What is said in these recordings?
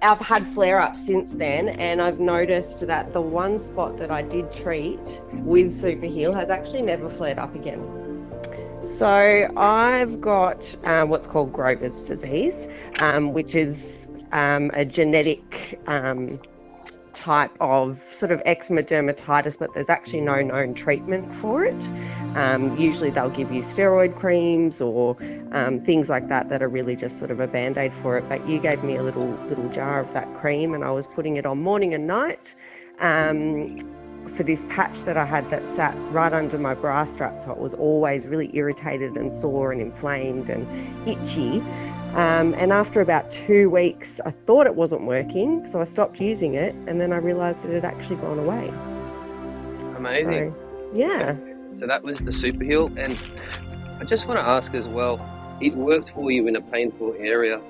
I've had flare-ups since then, and I've noticed that the one spot that I did treat with Super Heal has actually never flared up again. So I've got what's called Grover's disease, which is a genetic type of sort of eczema dermatitis, but there's actually no known treatment for it. Usually they'll give you steroid creams or things like that that are really just sort of a band-aid for it. But you gave me a little jar of that cream, and I was putting it on morning and night for this patch that I had that sat right under my bra strap, so it was always really irritated and sore and inflamed and itchy. And after about 2 weeks, I thought it wasn't working, so I stopped using it, and then I realised it had actually gone away. Amazing. So, yeah. So that was the Super Heal, and I just want to ask as well, it worked for you in a painful area.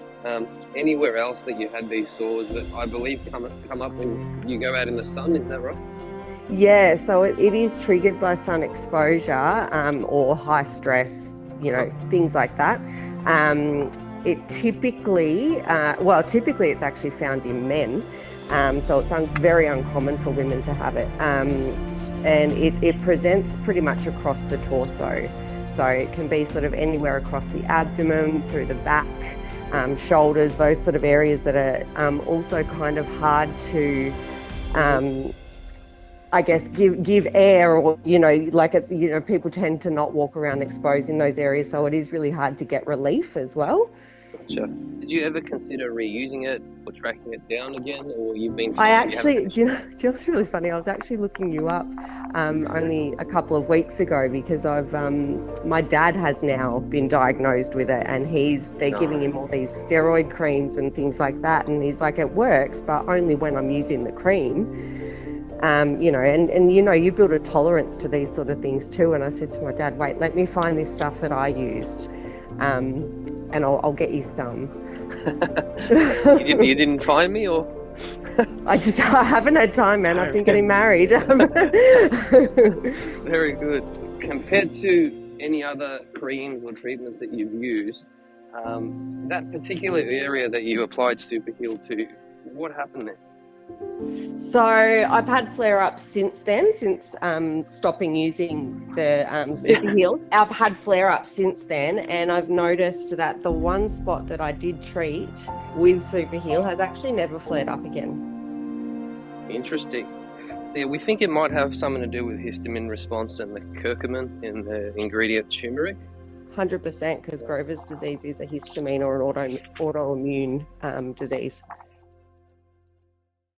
Anywhere else that you had these sores that I believe come up when you go out in the sun, is that right? Yeah, so it is triggered by sun exposure or high stress, things like that. It typically it's actually found in men, so it's very uncommon for women to have it. And it presents pretty much across the torso. So it can be sort of anywhere across the abdomen, through the back, shoulders, those sort of areas that are also kind of hard to, I guess, give air, or, people tend to not walk around exposed in those areas. So it is really hard to get relief as well. Gotcha. Did you ever consider reusing it or tracking it down again, or you've been? I actually, do you know what's really funny? I was actually looking you up only a couple of weeks ago because my dad has now been diagnosed with it, and they're giving him all these steroid creams and things like that, and he's like, it works, but only when I'm using the cream. And you build a tolerance to these sort of things too. And I said to my dad, wait, let me find this stuff that I used, and I'll get you some. You didn't find me, or? I haven't had time, man. I've been getting married. Very good. Compared to any other creams or treatments that you've used, that particular area that you applied Super Heal to, what happened there? So I've had flare-ups since then, since stopping using the Super Heal. I've had flare-ups since then, and I've noticed that the one spot that I did treat with Super Heal has actually never flared up again. Interesting. So yeah, we think it might have something to do with histamine response and the curcumin in the ingredient turmeric. 100%, because Grover's disease is a histamine or an autoimmune disease.